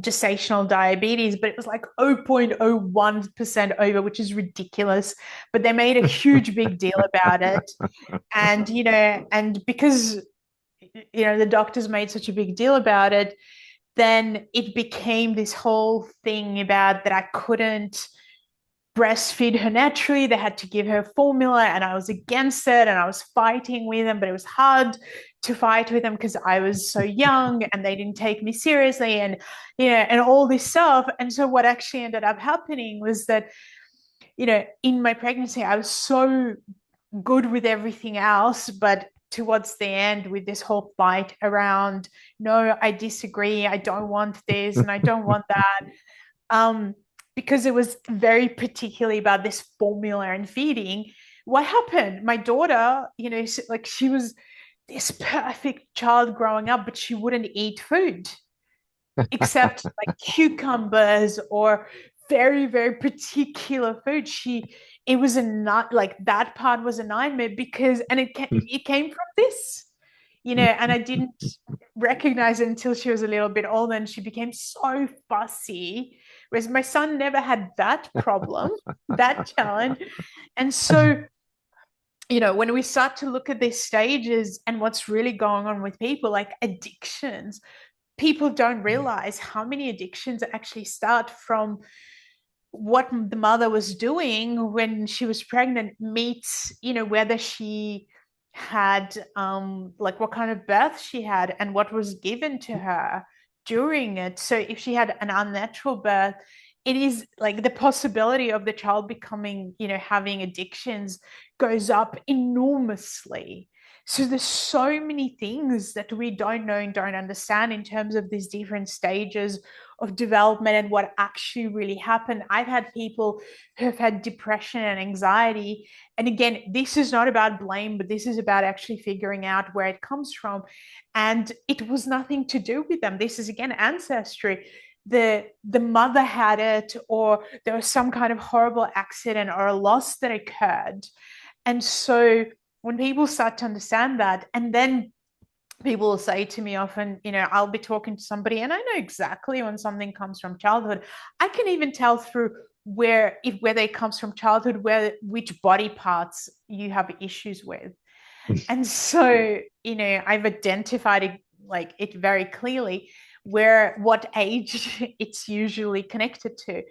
gestational diabetes, but it was like 0.01% over, which is ridiculous. But they made a huge big deal about it. And, and because, the doctors made such a big deal about it, then it became this whole thing about that I couldn't breastfeed her naturally. They had to give her formula, and I was against it, and I was fighting with them, but it was hard to fight with them because I was so young and they didn't take me seriously, and and all this stuff. And so what actually ended up happening was that in my pregnancy I was so good with everything else, but towards the end, with this whole fight around, no, I disagree, I don't want this and I don't want that, because it was very particularly about this formula and feeding. What happened? My daughter, like, she was this perfect child growing up, but she wouldn't eat food except like cucumbers or very, very particular food. It was a not like that part was a nightmare because, and it came from this, and I didn't recognize it until she was a little bit older, and she became so fussy. Whereas my son never had that problem, that challenge. And so, when we start to look at these stages and what's really going on with people, like addictions, people don't realize how many addictions actually start from what the mother was doing when she was pregnant, meets, whether she had like what kind of birth she had and what was given to her during it. So if she had an unnatural birth, it is like the possibility of the child becoming, having addictions goes up enormously. So there's so many things that we don't know and don't understand in terms of these different stages of development and what actually really happened. I've had people who have had depression and anxiety. And again, this is not about blame, but this is about actually figuring out where it comes from. And it was nothing to do with them. This is again ancestry. The mother had it, or there was some kind of horrible accident or a loss that occurred. And so when people start to understand that, and then people will say to me often, I'll be talking to somebody and I know exactly when something comes from childhood. I can even tell through whether it comes from childhood, which body parts you have issues with. And so, I've identified it very clearly what age it's usually connected to.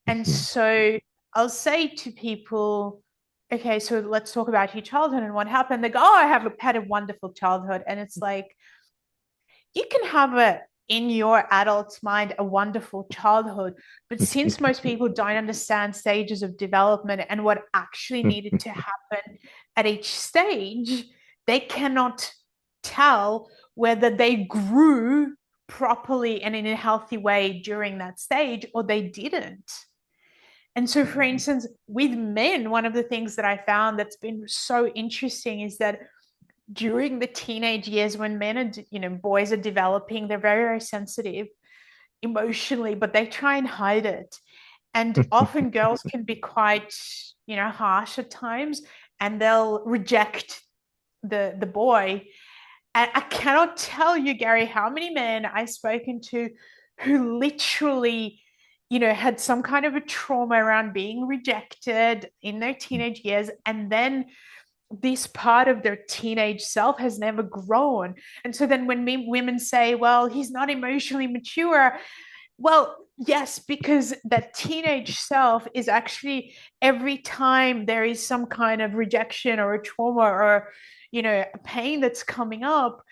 And so I'll say to people, okay, so let's talk about your childhood and what happened. They go, oh, I have had a wonderful childhood. And it's like, you can have in your adult's mind, a wonderful childhood. But since most people don't understand stages of development and what actually needed to happen at each stage, they cannot tell whether they grew properly and in a healthy way during that stage or they didn't. And so, for instance, with men, one of the things that I found that's been so interesting is that during the teenage years, when boys are developing, they're very, very sensitive emotionally, but they try and hide it. And often girls can be quite, harsh at times, and they'll reject the boy. And I cannot tell you, Gary, how many men I've spoken to who literally, had some kind of a trauma around being rejected in their teenage years. And then this part of their teenage self has never grown. And so then when women say, well, he's not emotionally mature, well, yes, because that teenage self is actually every time there is some kind of rejection or a trauma or, a pain that's coming up,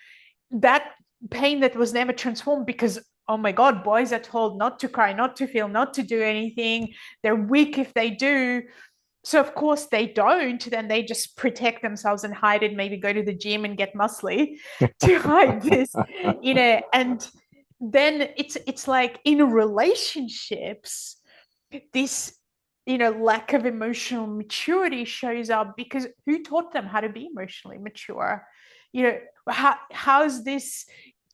that pain that was never transformed because, oh my God, boys are told not to cry, not to feel, not to do anything. They're weak if they do. So of course they don't, then they just protect themselves and hide it, maybe go to the gym and get muscly to hide this, and then it's like in relationships, this lack of emotional maturity shows up because who taught them how to be emotionally mature? How's this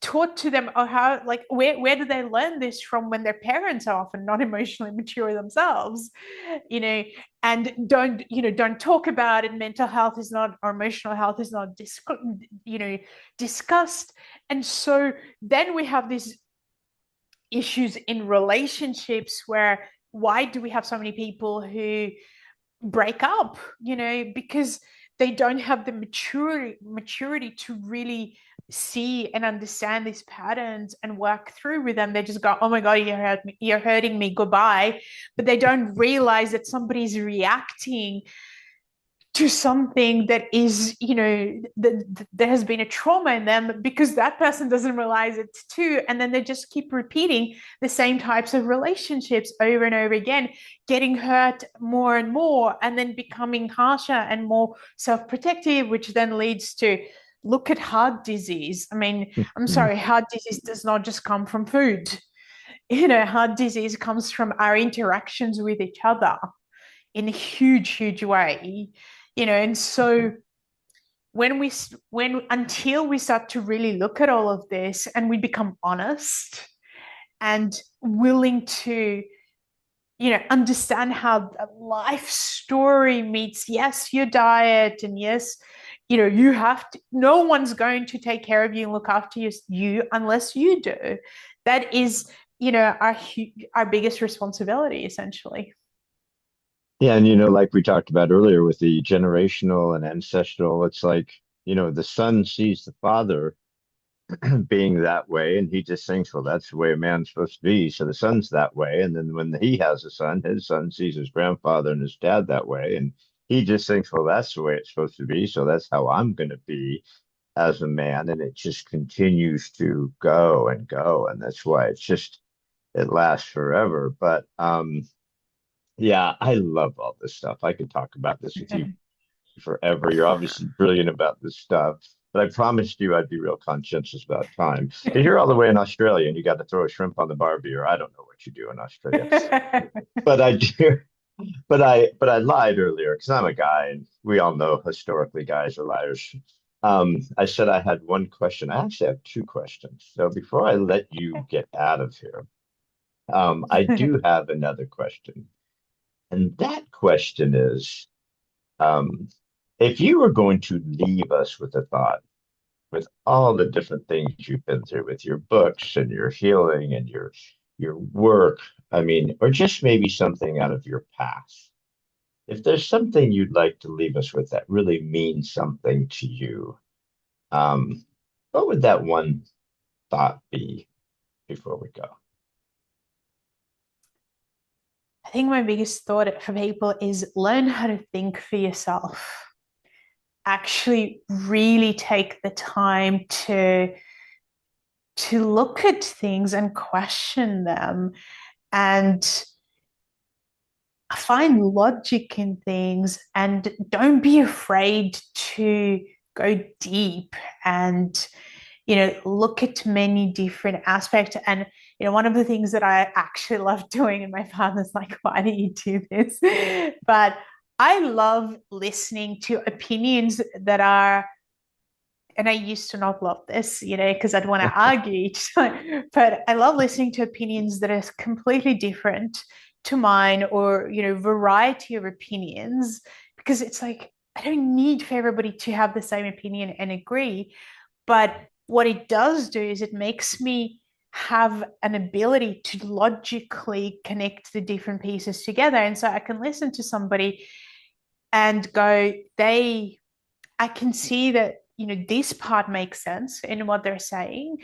taught to them, or how, like, where do they learn this from when their parents are often not emotionally mature themselves, you know and don't talk about it. Mental health is not, or emotional health is not discussed. And so then we have these issues in relationships where, why do we have so many people who break up, because they don't have the maturity to really see and understand these patterns and work through with them. They just go, oh my God, you're hurting me, goodbye. But they don't realize that somebody's reacting to something that is, that there has been a trauma in them, because that person doesn't realize it too. And then they just keep repeating the same types of relationships over and over again, getting hurt more and more, and then becoming harsher and more self-protective, which then leads to, look at heart disease. I mean, I'm sorry, heart disease does not just come from food. Heart disease comes from our interactions with each other in a huge, huge way, and so until we start to really look at all of this and we become honest and willing to, understand how the life story meets, yes, your diet, and yes, you have to, no one's going to take care of you and look after you unless you do. That is, our biggest responsibility, essentially. Yeah, and like we talked about earlier with the generational and ancestral, it's like, the son sees the father being that way, and he just thinks, well, that's the way a man's supposed to be. So the son's that way. And then when he has a son, his son sees his grandfather and his dad that way. And he just thinks, well, that's the way it's supposed to be. So that's how I'm going to be as a man. And it just continues to go and go. And that's why it lasts forever. But yeah, I love all this stuff. I could talk about this with you forever. You're obviously brilliant about this stuff, but I promised you I'd be real conscientious about time. If you're all the way in Australia and you got to throw a shrimp on the barbie, or I don't know what you do in Australia, but I do. But I lied earlier because I'm a guy, and we all know historically guys are liars. I said I had one question. I actually have two questions. So before I let you get out of here, I do have another question. And that question is, um, if you were going to leave us with a thought, with all the different things you've been through with your books and your healing and your work, I mean, or just maybe something out of your past. If there's something you'd like to leave us with that really means something to you, um, what would that one thought be before we go? I think my biggest thought for people is learn how to think for yourself. Actually, really take the time to look at things and question them and find logic in things, and don't be afraid to go deep and look at many different aspects. And one of the things that I actually love doing, and my father's like, why do you do this? But I love listening to opinions that are, and I used to not love this, because I'd want to argue each time, but I love listening to opinions that are completely different to mine, or, variety of opinions, because it's like, I don't need for everybody to have the same opinion and agree. But what it does do is it makes me have an ability to logically connect the different pieces together. And so I can listen to somebody and go, I can see that, this part makes sense in what they're saying,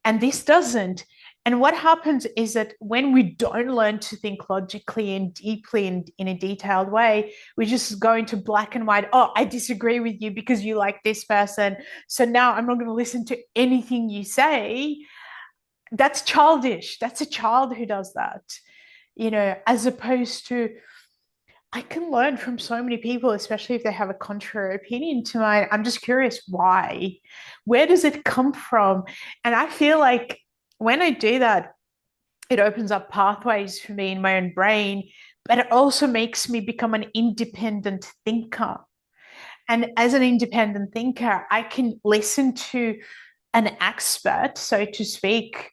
and this doesn't. And what happens is that when we don't learn to think logically and deeply and in a detailed way, we just go into black and white. Oh, I disagree with you because you like this person, so now I'm not going to listen to anything you say. That's childish. That's a child who does that, as opposed to, I can learn from so many people, especially if they have a contrary opinion to mine. I'm just curious why. Where does it come from? And I feel like when I do that, it opens up pathways for me in my own brain, but it also makes me become an independent thinker. And as an independent thinker, I can listen to an expert, so to speak,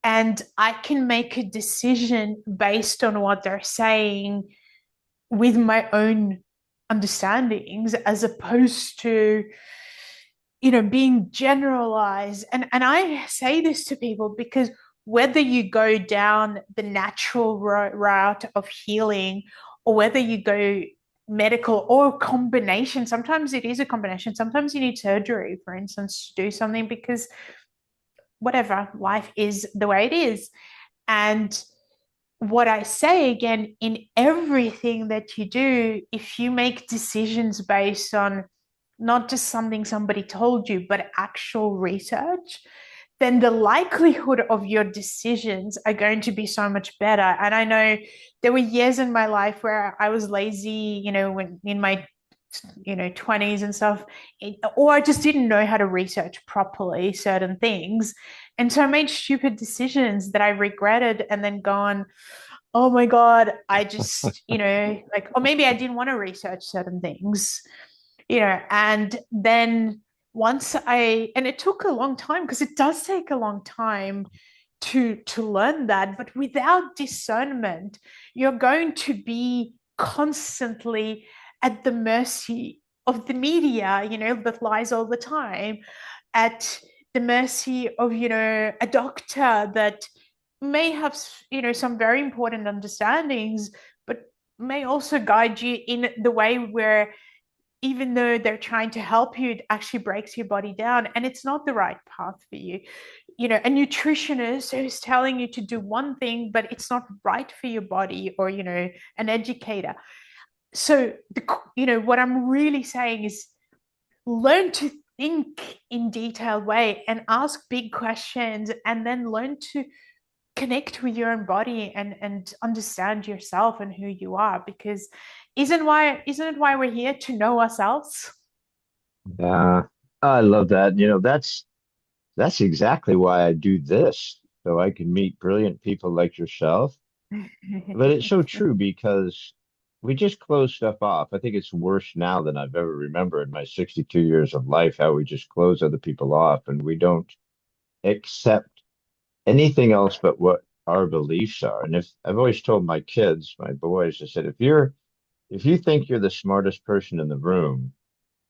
and I can make a decision based on what they're saying with my own understandings, as opposed to being generalized. And I say this to people because whether you go down the natural route of healing, or whether you go medical, or a combination, sometimes it is a combination, sometimes you need surgery, for instance, to do something, because whatever, life is the way it is. And what I say again, in everything that you do, if you make decisions based on not just something somebody told you, but actual research, then the likelihood of your decisions are going to be so much better. And I know there were years in my life where I was lazy, when in my 20s and stuff, or I just didn't know how to research properly certain things. And so I made stupid decisions that I regretted, and then gone, oh my God, I just, like, or maybe I didn't want to research certain things, and then and it took a long time, because it does take a long time to learn that. But without discernment, you're going to be constantly at the mercy of the media, that lies all the time, at the mercy of, a doctor that may have, some very important understandings, but may also guide you in the way where, even though they're trying to help you, it actually breaks your body down, and it's not the right path for you. A nutritionist who's telling you to do one thing, but it's not right for your body, or, an educator. So, what I'm really saying is, learn to think in detailed way and ask big questions, and then learn to connect with your own body and understand yourself and who you are, because isn't it why we're here, to know ourselves? Yeah, I love that. That's exactly why I do this, so I can meet brilliant people like yourself. But it's so true because we just close stuff off. I think it's worse now than I've ever remembered in my 62 years of life, how we just close other people off and we don't accept anything else but what our beliefs are. And if I've always told my kids, my boys, I said, if you think you're the smartest person in the room,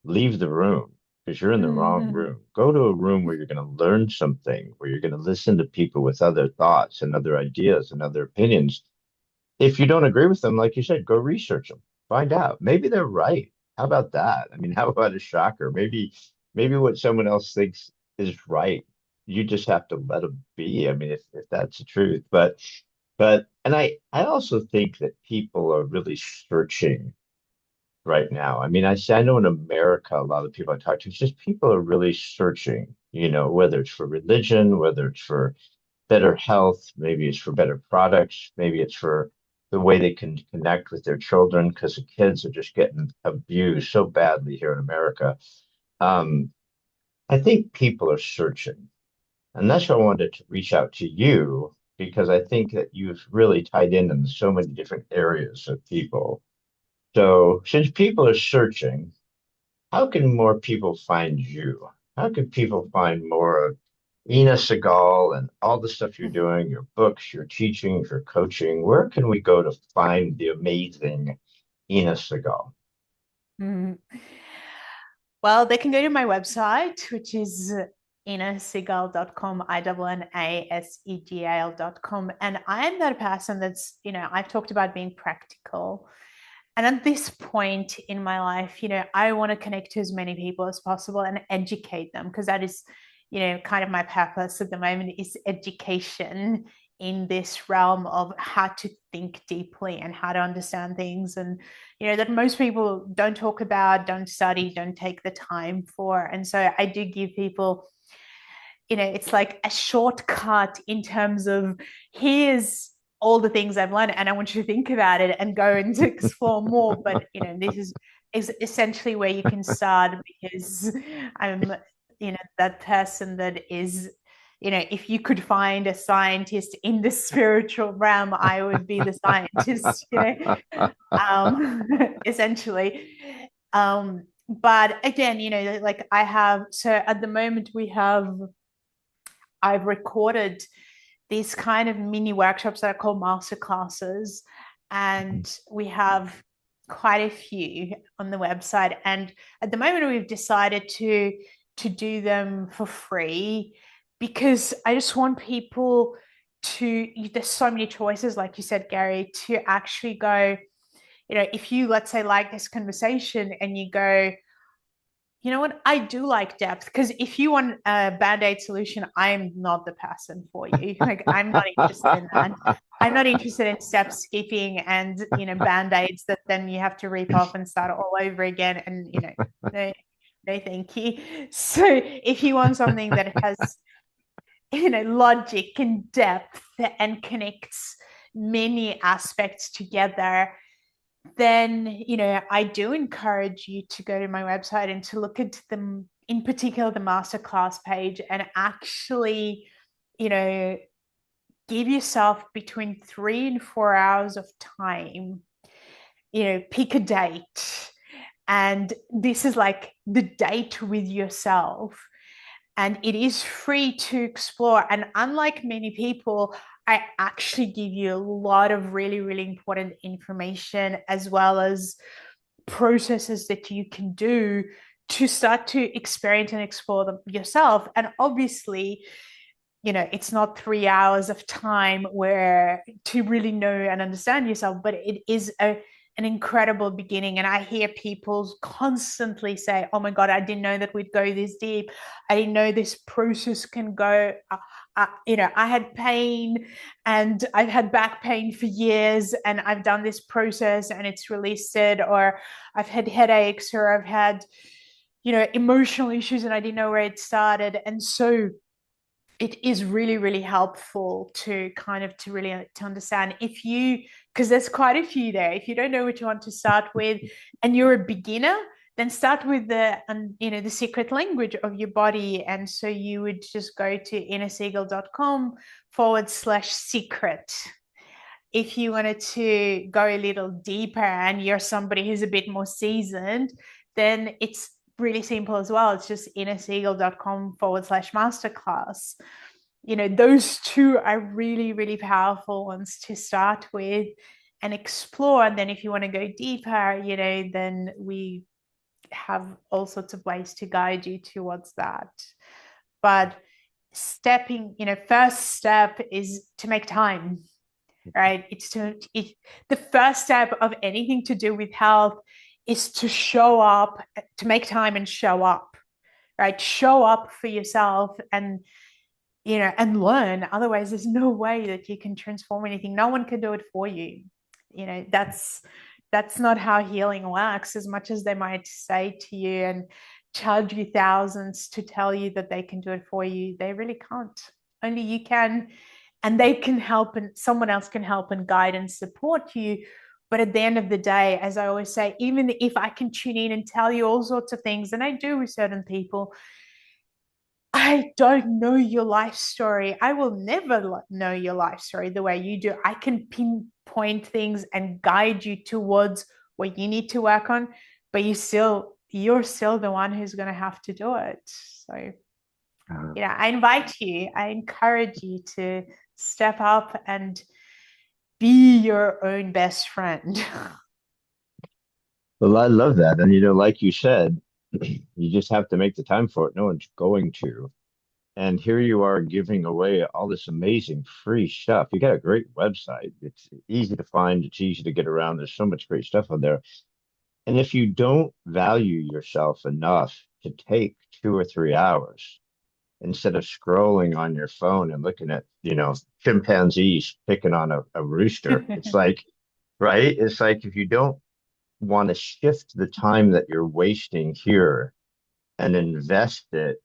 leave the room because you're in the wrong room. Go to a room where you're going to learn something, where you're going to listen to people with other thoughts and other ideas and other opinions. If you don't agree with them, like you said, go research them, find out. Maybe they're right. How about that? I mean, how about a shocker? Maybe what someone else thinks is right. You just have to let them be. I mean, if that's the truth. And I also think that people are really searching right now. I mean, I know in America, a lot of people I talk to, it's just people are really searching, whether it's for religion, whether it's for better health, maybe it's for better products, maybe it's for the way they can connect with their children because the kids are just getting abused so badly here in America. Um, I think people are searching. And that's why I wanted to reach out to you because I think that you've really tied in so many different areas of people. So since people are searching, how can more people find you? How can people find more of Ina Segal and all the stuff you're doing, your books, your teachings, your coaching? Where can we go to find the amazing Ina Segal? Mhm. Well, they can go to my website, which is inasegal.com, INNASEGAL.com. And I am that person that's, I've talked about being practical. And at this point in my life, I want to connect to as many people as possible and educate them, because that is, kind of my purpose at the moment, is education in this realm of how to think deeply and how to understand things, and that most people don't talk about, don't study, don't take the time for. And so I do give people, it's like a shortcut in terms of, here's all the things I've learned, and I want you to think about it and go and explore more. But this is essentially where you can start, because I'm, that person that is, if you could find a scientist in the spiritual realm, I would be the scientist, essentially. But again, like so at the moment I've recorded these kind of mini workshops that are called master classes, and we have quite a few on the website. And at the moment, we've decided to do them for free, because I just want people to. There's so many choices, like you said, Gary, to actually go. If you, let's say, like this conversation and you go, you know what? I do like depth, because if you want a band-aid solution, I'm not the person for you. Like, I'm not interested in that. I'm not interested in step skipping and, band-aids that then you have to rip off and start all over again. And, no, no, thank you. So if you want something that has, logic and depth and connects many aspects together, then I do encourage you to go to my website and to look at them, in particular the masterclass page, and actually you know give yourself between 3 and 4 hours of time. Pick a date, and this is like the date with yourself, and it is free to explore. And unlike many people, I actually give you a lot of really, really important information, as well as processes that you can do to start to experience and explore them yourself. And obviously, it's not 3 hours of time where to really know and understand yourself, but it is an incredible beginning. And I hear people constantly say, oh my God, I didn't know that we'd go this deep. I didn't know this process can go. I had pain, and I've had back pain for years, and I've done this process and it's released it, or I've had headaches, or I've had, emotional issues, and I didn't know where it started. And so it is really, really helpful to to understand because there's quite a few there. If you don't know which one to start with and you're a beginner, then start with the secret language of your body. And so you would just go to innersegal.com/secret. If you wanted to go a little deeper and you're somebody who's a bit more seasoned, then it's really simple as well. It's just innersegal.com/masterclass. Those two are really, really powerful ones to start with and explore. And then if you want to go deeper, then we have all sorts of ways to guide you towards that. But first step is to make time, right? The first step of anything to do with health is to show up, to make time and show up, right? Show up for yourself and learn. Otherwise, there's no way that you can transform anything. No one can do it for you. That's not how healing works. As much as they might say to you and charge you thousands to tell you that they can do it for you, they really can't. Only you can. And they can help, and someone else can help and guide and support you. But at the end of the day, as I always say, even if I can tune in and tell you all sorts of things, and I do with certain people, I don't know your life story. I will never know your life story the way you do. I can pinpoint things and guide you towards what you need to work on, but you're still the one who's going to have to do it. So, I encourage you to step up and be your own best friend. Well, I love that. And, like you said, you just have to make the time for it. No one's going to. And here you are giving away all this amazing free stuff. You got a great website. It's easy to find. It's easy to get around. There's so much great stuff on there. And if you don't value yourself enough to take 2 or 3 hours instead of scrolling on your phone and looking at, chimpanzees picking on a rooster, it's like, right? It's like if you don't want to shift the time that you're wasting here and invest it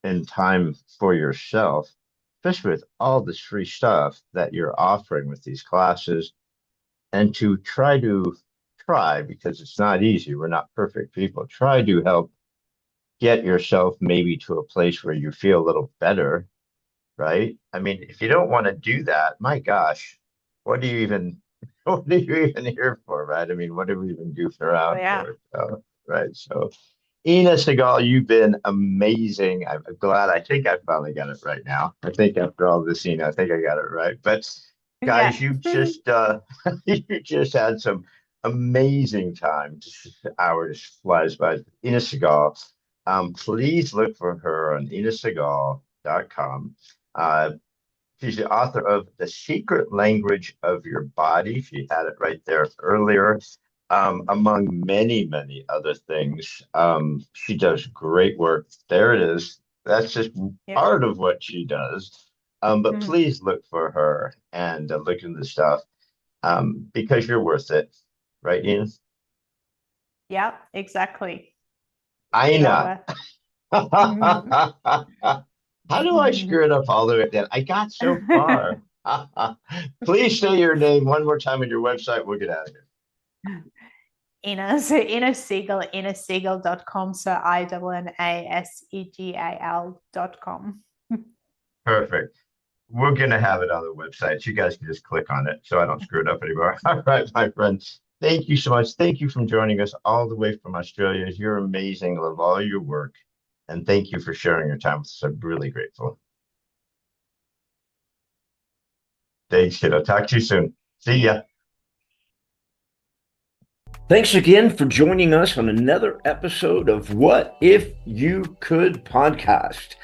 in time for yourself, especially with all this free stuff that you're offering with these classes, and to try because it's not easy. We're not perfect people. Try to help get yourself maybe to a place where you feel a little better, right? I mean, if you don't want to do that, my gosh, what are you even here for, right? I mean, what do we even goof around for? So, right. So, Ina Segal, you've been amazing. I'm glad. I think I finally got it right now. I think after all this, Ina, I think I got it right. But guys, you just you just had some amazing time. Just an hour just flies by. Ina Segal. Please look for her on inasegal.com. She's the author of The Secret Language of Your Body. She had it right there earlier, among many, many other things. She does great work. There it is. That's just part of what she does. But please look for her and look into the stuff because you're worth it. Right, Ian? Yeah, exactly. Aina. How do I screw it up all the way down? I got so far. Please say your name one more time on your website. We'll get out of here. Ina Segal, innersegal.com. So INNASEGAL.com. Perfect. We're going to have it on the website. So you guys can just click on it so I don't screw it up anymore. All right, my friends. Thank you so much. Thank you for joining us all the way from Australia. You're amazing. Love all your work. And thank you for sharing your time with us. I'm really grateful. Thanks, kiddo. Talk to you soon. See ya. Thanks again for joining us on another episode of What If You Could podcast.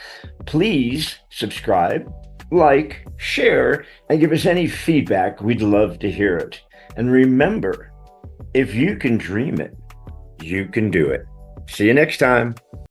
Please subscribe, like, share, and give us any feedback. We'd love to hear it. And remember, if you can dream it, you can do it. See you next time.